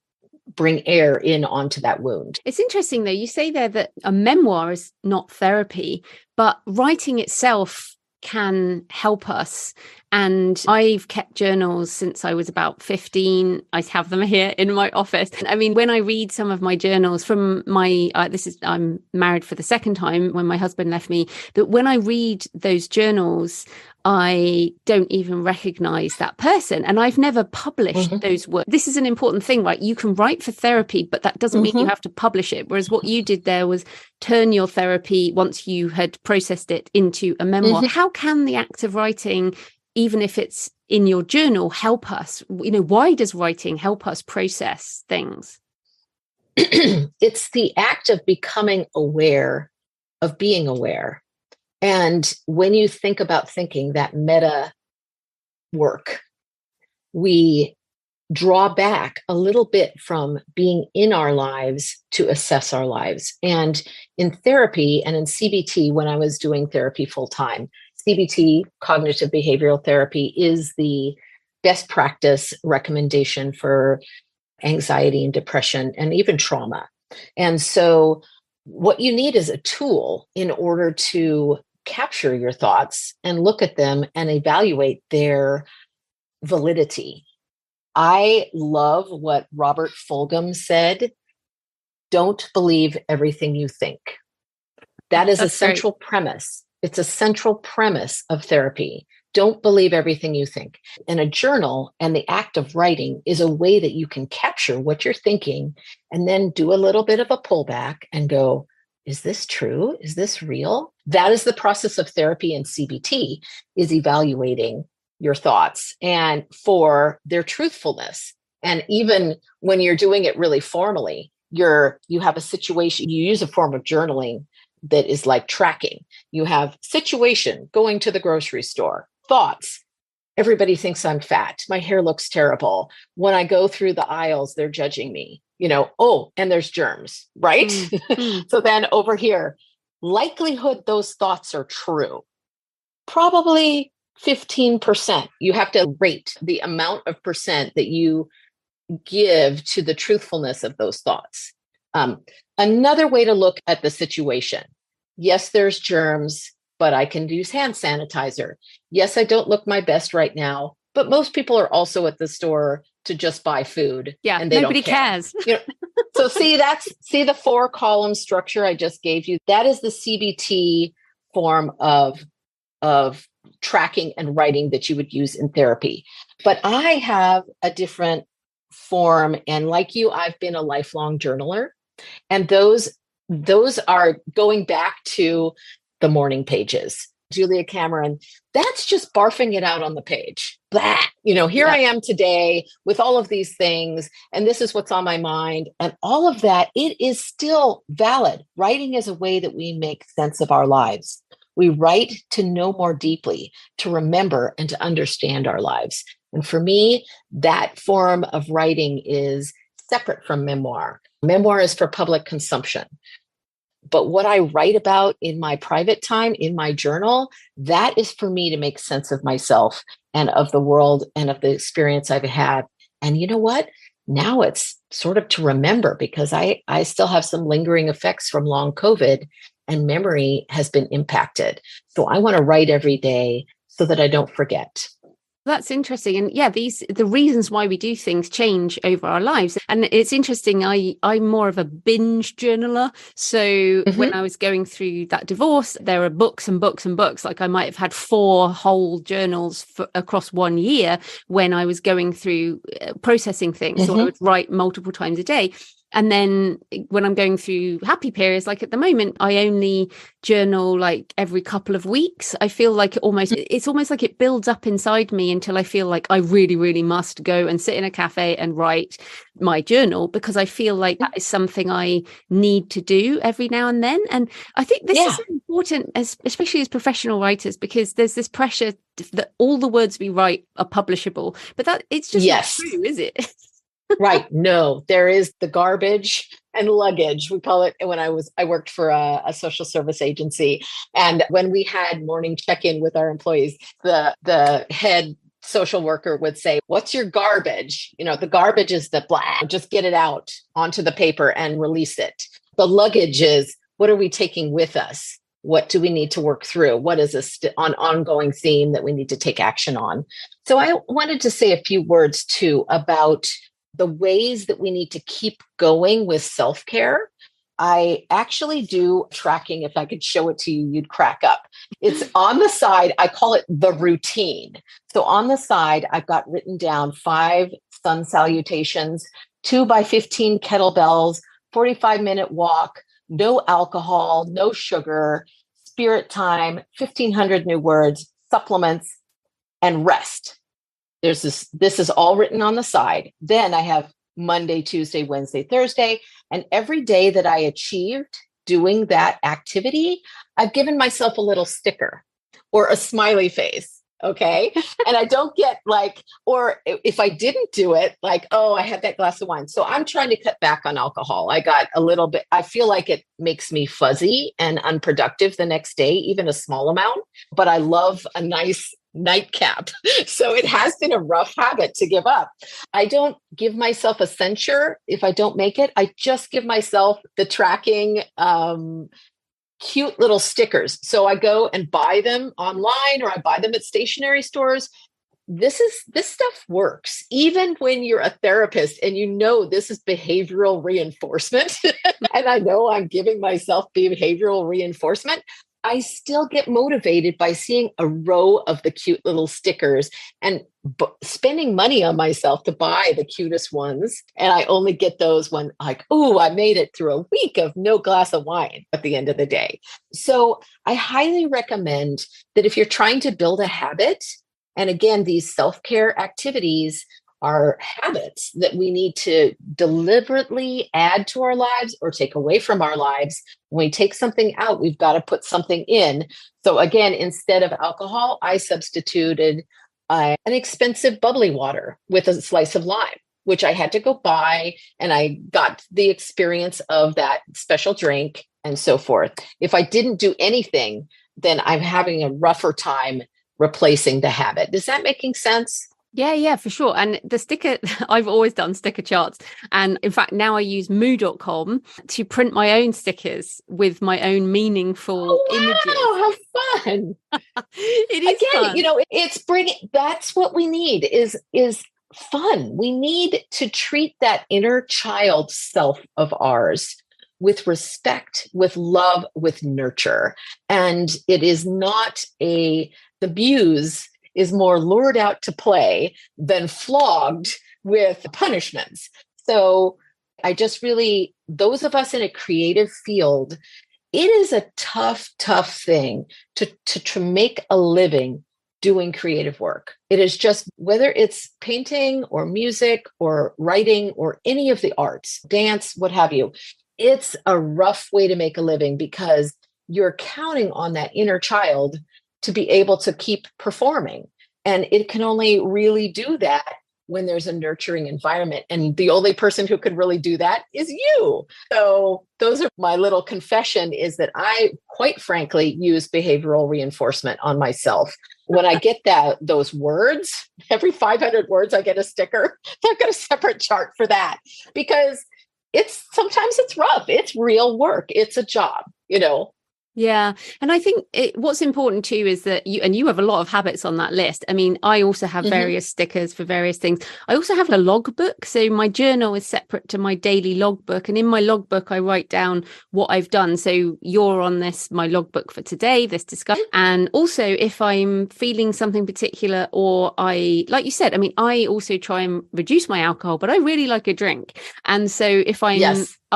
bring air in onto that wound. It's interesting, though, you say there that a memoir is not therapy, but writing itself can help us. And I've kept journals since I was about 15. I have them here in my office. I mean, when I read some of my journals from I'm married for the second time when my husband left me, that when I read those journals, I don't even recognize that person. And I've never published those words. This is an important thing, right? You can write for therapy, but that doesn't mean you have to publish it. Whereas what you did there was turn your therapy, once you had processed it, into a memoir. How can the act of writing, even if it's in your journal, help us? Why does writing help us process things? It's the act of becoming aware of being aware. And when you think about thinking, that meta work, we draw back a little bit from being in our lives to assess our lives. And in therapy and in CBT, when I was doing therapy full time, CBT, cognitive behavioral therapy, is the best practice recommendation for anxiety and depression and even trauma. And so what you need is a tool in order to capture your thoughts and look at them and evaluate their validity. I love what Robert Fulghum said. Don't believe everything you think. That is a central premise. It's a central premise of therapy, Don't believe everything you think. And a journal and the act of writing is a way that you can capture what you're thinking and then do a little bit of a pullback and go, is this true? Is this real? That is the process of therapy and CBT, is evaluating your thoughts and for their truthfulness. And even when you're doing it really formally, you have a situation, you use a form of journaling that is like tracking. You have situation, going to the grocery store, thoughts. Everybody thinks I'm fat. My hair looks terrible. When I go through the aisles, they're judging me, oh, and there's germs, right? So then over here, likelihood those thoughts are true. Probably 15%. You have to rate the amount of percent that you give to the truthfulness of those thoughts. Another way to look at the situation. Yes, there's germs, but I can use hand sanitizer. Yes, I don't look my best right now, but most people are also at the store to just buy food. Yeah, and nobody cares. So see the 4-column structure I just gave you. That is the CBT form of tracking and writing that you would use in therapy. But I have a different form, and like you, I've been a lifelong journaler, and those are going back to the morning pages. Julia Cameron, that's just barfing it out on the page. Blah. Here I am today with all of these things, and this is what's on my mind. And all of that, it is still valid. Writing is a way that we make sense of our lives. We write to know more deeply, to remember and to understand our lives. And for me, that form of writing is separate from memoir. Memoir is for public consumption. But what I write about in my private time, in my journal, that is for me to make sense of myself and of the world and of the experience I've had. And you know what? Now it's sort of to remember, because I still have some lingering effects from long COVID, and memory has been impacted. So I want to write every day so that I don't forget. That's interesting. And yeah, the reasons why we do things change over our lives. And it's interesting. I'm more of a binge journaler. So when I was going through that divorce, there are books and books and books. Like I might have had 4 whole journals across 1 year when I was going through processing things. So I would write multiple times a day. And then when I'm going through happy periods, like at the moment, I only journal like every couple of weeks. I feel like it's almost like it builds up inside me until I feel like I really, really must go and sit in a cafe and write my journal, because I feel like that is something I need to do every now and then. And I think this is important, especially as professional writers, because there's this pressure that all the words we write are publishable, but that it's just not true, is it? Right. No, there is the garbage and luggage. We call it. When I worked for a social service agency, and when we had morning check-in with our employees, the head social worker would say, "What's your garbage?" The garbage is the blah, just get it out onto the paper and release it. The luggage is, what are we taking with us? What do we need to work through? What is an ongoing theme that we need to take action on? So I wanted to say a few words too about the ways that we need to keep going with self-care. I actually do tracking. If I could show it to you, you'd crack up. It's on the side. I call it the routine. So on the side, I've got written down 5 sun salutations, 2 by 15 kettlebells, 45-minute walk, no alcohol, no sugar, spirit time, 1,500 new words, supplements, and rest. This is all written on the side. Then I have Monday, Tuesday, Wednesday, Thursday. And every day that I achieved doing that activity, I've given myself a little sticker or a smiley face. Okay. And I don't get or if I didn't do it, I had that glass of wine. So I'm trying to cut back on alcohol. I got a little bit, I feel like it makes me fuzzy and unproductive the next day, even a small amount, but I love a nice nightcap. So it has been a rough habit to give up. I don't give myself a censure if I don't make it. I just give myself the tracking, cute little stickers. So I go and buy them online, or I buy them at stationery stores. This stuff works. Even when you're a therapist and this is behavioral reinforcement, and I know I'm giving myself behavioral reinforcement, I still get motivated by seeing a row of the cute little stickers and spending money on myself to buy the cutest ones. And I only get those when like, oh, I made it through a week of no glass of wine at the end of the day. So I highly recommend that if you're trying to build a habit, and again, these self-care activities are habits that we need to deliberately add to our lives or take away from our lives. When we take something out, we've got to put something in. So again, instead of alcohol, I substituted an expensive bubbly water with a slice of lime, which I had to go buy. And I got the experience of that special drink and so forth. If I didn't do anything, then I'm having a rougher time replacing the habit. Is that making sense? Yeah, for sure. And the sticker, I've always done sticker charts. And in fact, now I use moo.com to print my own stickers with my own meaningful images. How fun. It is Again, fun. it's bringing, that's what we need is fun. We need to treat that inner child self of ours with respect, with love, with nurture. And it is not the muse is more lured out to play than flogged with punishments. So I just really, those of us in a creative field, it is a tough thing to make a living doing creative work. It is just, whether it's painting or music or writing or any of the arts, dance, what have you, it's a rough way to make a living because you're counting on that inner child to be able to keep performing. And it can only really do that when there's a nurturing environment. And the only person who could really do that is you. So those are my little confession, is that I, quite frankly, use behavioral reinforcement on myself. When I get those words, every 500 words, I get a sticker. I've got a separate chart for that because sometimes it's rough. It's real work. It's a job, Yeah. And I think what's important too is that you have a lot of habits on that list. I mean, I also have various stickers for various things. I also have a logbook. So my journal is separate to my daily logbook. And in my logbook, I write down what I've done. So you're on my logbook for today, this discussion. And also if I'm feeling something particular or like you said, I mean, I also try and reduce my alcohol, but I really like a drink. And so if I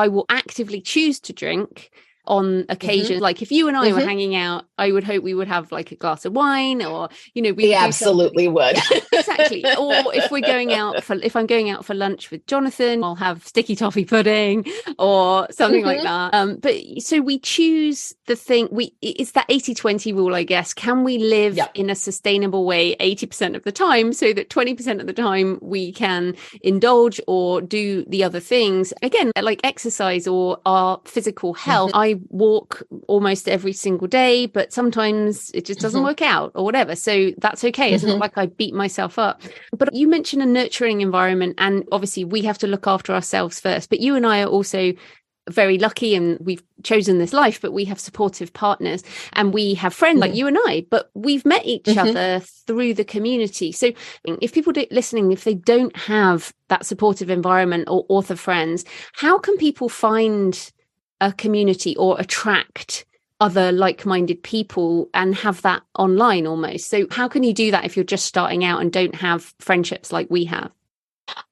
will actively choose to drink on occasion, like if you and I were hanging out, I would hope we would have like a glass of wine, or we absolutely would. Yeah, exactly. Or if I'm going out for lunch with Jonathan, I'll have sticky toffee pudding or something like that. But so we choose the thing. It's that 80-20 rule, I guess. Can we live in a sustainable way 80% of the time, so that 20% of the time we can indulge or do the other things? Again, like exercise or our physical health. I walk almost every single day, but sometimes it just doesn't work out or whatever. So that's okay. It's not like I beat myself up. But you mentioned a nurturing environment, and obviously we have to look after ourselves first. But you and I are also very lucky, and we've chosen this life, but we have supportive partners and we have friends like you and I, but we've met each other through the community. So if people listening, if they don't have that supportive environment or author friends, how can people find a community or attract other like-minded people and have that online almost? So how can you do that if you're just starting out and don't have friendships like we have?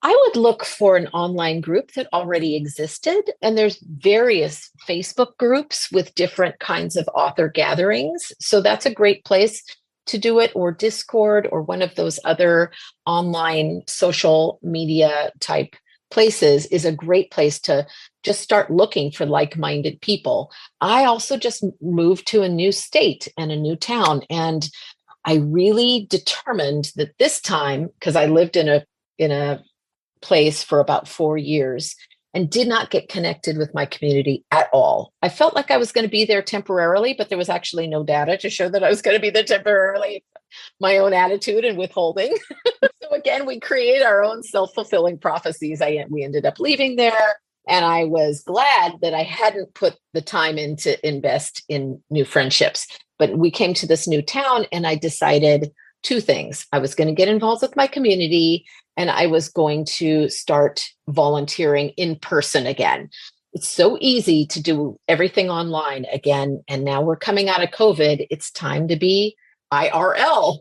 I would look for an online group that already existed. And there's various Facebook groups with different kinds of author gatherings. So that's a great place to do it, or Discord, or one of those other online social media type places is a great place to just start looking for like-minded people. I also just moved to a new state and a new town, and I really determined that this time, because I lived in a place for about 4 years and did not get connected with my community at all. I felt like I was going to be there temporarily, but there was actually no data to show that I was going to be there temporarily. My own attitude and withholding. So again, we create our own self-fulfilling prophecies. We ended up leaving there, and I was glad that I hadn't put the time in to invest in new friendships. But we came to this new town, and I decided two things. I was going to get involved with my community, and I was going to start volunteering in person again. It's so easy to do everything online again. And now we're coming out of COVID. It's time to be IRL.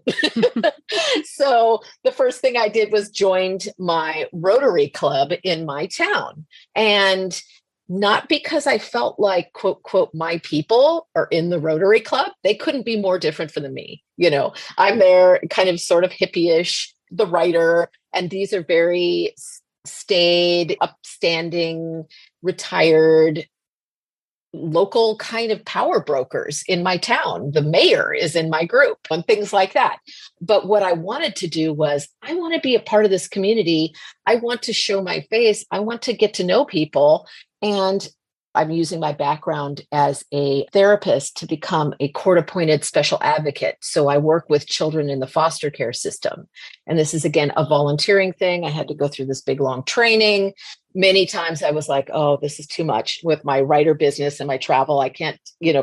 So the first thing I did was joined my Rotary Club in my town. And not because I felt like, quote, quote, my people are in the Rotary Club. They couldn't be more different than me. I'm there kind of sort of hippie-ish, the writer, and these are very staid, upstanding, retired, local kind of power brokers in my town. The mayor is in my group and things like that. But what I wanted to do was, I want to be a part of this community. I want to show my face. I want to get to know people. And I'm using my background as a therapist to become a court-appointed special advocate. So I work with children in the foster care system. And this is, again, a volunteering thing. I had to go through this big, long training. Many times I was like, oh, this is too much with my writer business and my travel. I can't,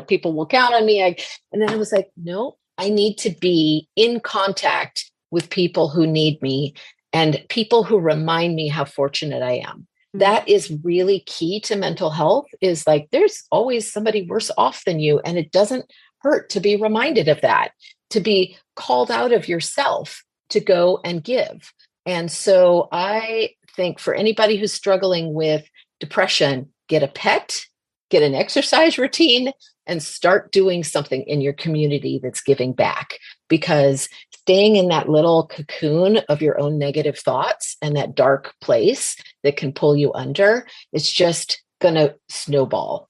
people will count on me. And then I was like, no, I need to be in contact with people who need me and people who remind me how fortunate I am. That is really key to mental health, is like, there's always somebody worse off than you. And it doesn't hurt to be reminded of that, to be called out of yourself, to go and give. And so I think for anybody who's struggling with depression, get a pet, get an exercise routine, and start doing something in your community that's giving back. Because staying in that little cocoon of your own negative thoughts and that dark place that can pull you under, it's just going to snowball.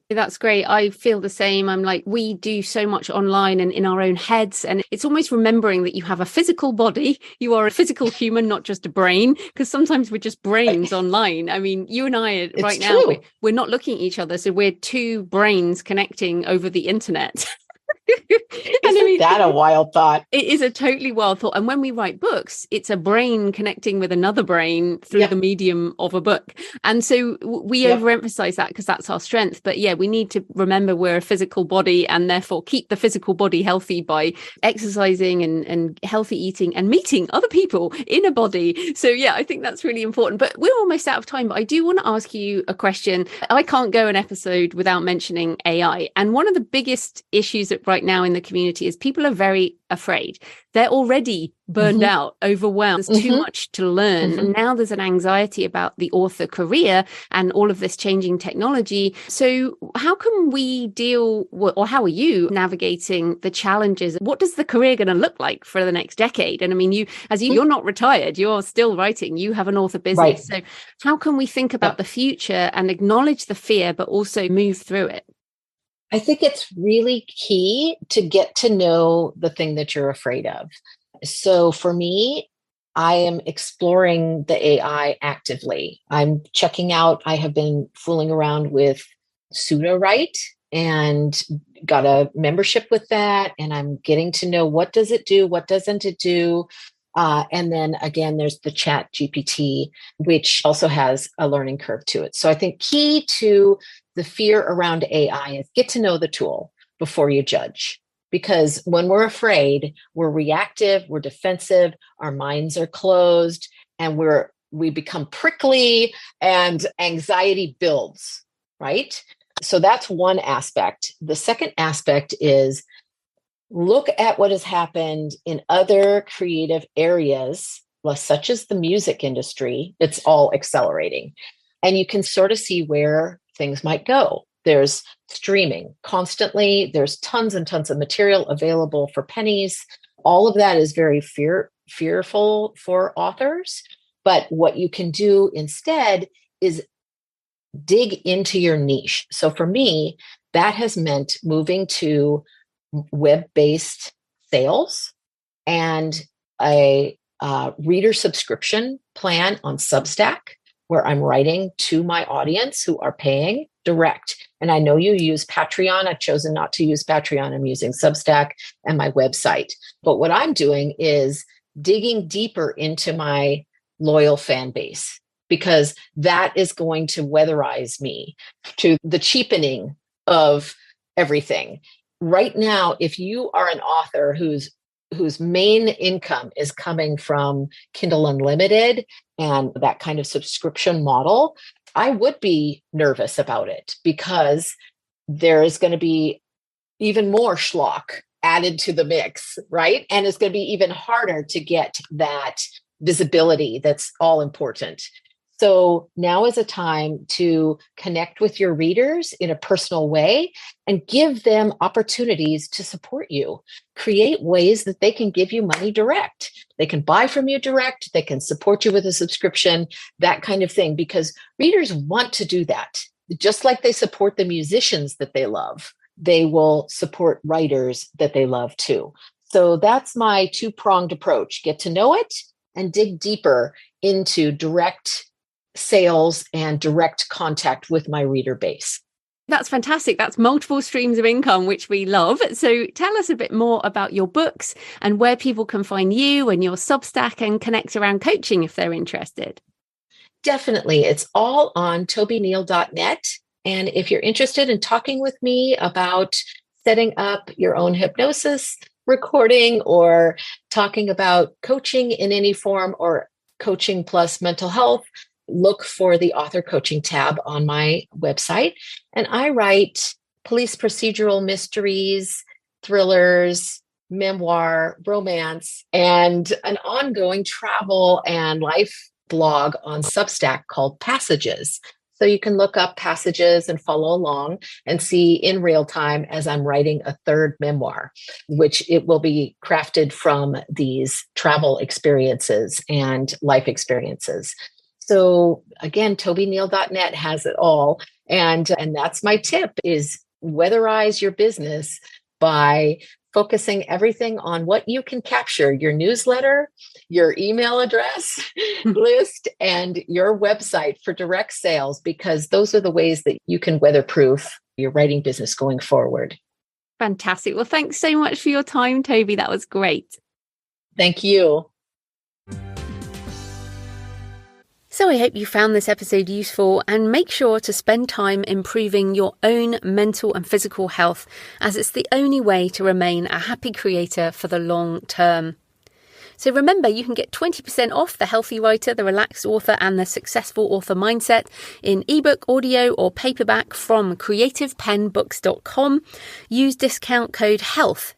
That's great. I feel the same. I'm like, we do so much online and in our own heads. And it's almost remembering that you have a physical body. You are a physical human, not just a brain, because sometimes we're just brains online. I mean, you and I right now, we're not looking at each other. So we're two brains connecting over the internet. Isn't that a wild thought? It is a totally wild thought. And when we write books, it's a brain connecting with another brain through the medium of a book. And so we overemphasize that because that's our strength. But yeah, we need to remember we're a physical body and therefore keep the physical body healthy by exercising and healthy eating and meeting other people in a body. So yeah, I think that's really important. But we're almost out of time. But I do want to ask you a question. I can't go an episode without mentioning AI. And one of the biggest issues right now in the community is people are very afraid. They're already burned out, overwhelmed. There's too much to learn. And now there's an anxiety about the author career and all of this changing technology. So how can we deal with, or how are you navigating the challenges? What does the career going to look like for the next decade? And I mean, you're not retired, you're still writing, you have an author business. Right. So how can we think about the future and acknowledge the fear, but also move through it? I think it's really key to get to know the thing that you're afraid of. So for me, I am exploring the AI actively. I'm checking out, I have been fooling around with PseudoWrite and got a membership with that. And I'm getting to know, what does it do? What doesn't it do? And then again, there's the Chat GPT, which also has a learning curve to it. So I think key to the fear around AI is get to know the tool before you judge. Because when we're afraid, we're reactive, we're defensive, our minds are closed, and we become prickly and anxiety builds, right? So that's one aspect. The second aspect is look at what has happened in other creative areas, such as the music industry. It's all accelerating. And you can sort of see where things might go. There's streaming constantly. There's tons and tons of material available for pennies. All of that is very fearful for authors. But what you can do instead is dig into your niche. So for me, that has meant moving to web-based sales and a reader subscription plan on Substack, where I'm writing to my audience who are paying direct. And I know you use Patreon. I've chosen not to use Patreon. I'm using Substack and my website. But what I'm doing is digging deeper into my loyal fan base, because that is going to weatherize me to the cheapening of everything. Right now, if you are an author who's whose main income is coming from Kindle Unlimited and that kind of subscription model, I would be nervous about it because there is going to be even more schlock added to the mix, right? And it's going to be even harder to get that visibility that's all important. So now is a time to connect with your readers in a personal way and give them opportunities to support you. Create ways that they can give you money direct. They can buy from you direct. They can support you with a subscription, that kind of thing, because readers want to do that. Just like they support the musicians that they love, they will support writers that they love too. So that's my two-pronged approach. Get to know it and dig deeper into direct sales and direct contact with my reader base. That's fantastic. That's multiple streams of income, which we love. So tell us a bit more about your books and where people can find you and your Substack and connect around coaching if they're interested. Definitely. It's all on tobyneal.net. And if you're interested in talking with me about setting up your own hypnosis recording or talking about coaching in any form or coaching plus mental health, look for the author coaching tab on my website. And I write police procedural mysteries, thrillers, memoir, romance, and an ongoing travel and life blog on Substack called Passages. So you can look up Passages and follow along and see in real time as I'm writing a third memoir, which it will be crafted from these travel experiences and life experiences. So again, tobyneal.net has it all. And that's my tip is weatherize your business by focusing everything on what you can capture, your newsletter, your email address list, and your website for direct sales, because those are the ways that you can weatherproof your writing business going forward. Fantastic. Well, thanks so much for your time, Toby. That was great. Thank you. So I hope you found this episode useful, and make sure to spend time improving your own mental and physical health, as it's the only way to remain a happy creator for the long term. So remember, you can get 20% off The Healthy Writer, The Relaxed Author and The Successful Author Mindset in ebook, audio or paperback from creativepennbooks.com. Use discount code HEALTH,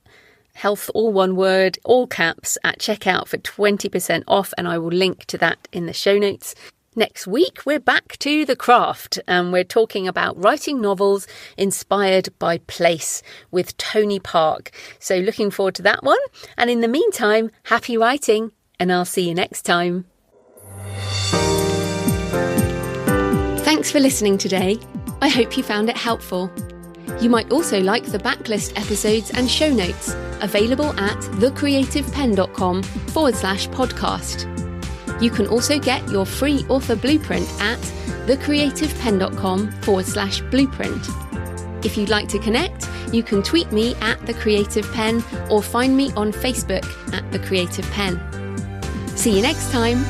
all one word, all caps, at checkout for 20% off, and I will link to that in the show notes. Next week, we're back to the craft, and we're talking about writing novels inspired by place with Tony Park. So looking forward to that one. And in the meantime, happy writing, and I'll see you next time. Thanks for listening today. I hope you found it helpful. You might also like the backlist episodes and show notes available at thecreativepenn.com/podcast. You can also get your free author blueprint at thecreativepenn.com/blueprint. If you'd like to connect, you can tweet me at The Creative Penn or find me on Facebook at The Creative Penn. See you next time.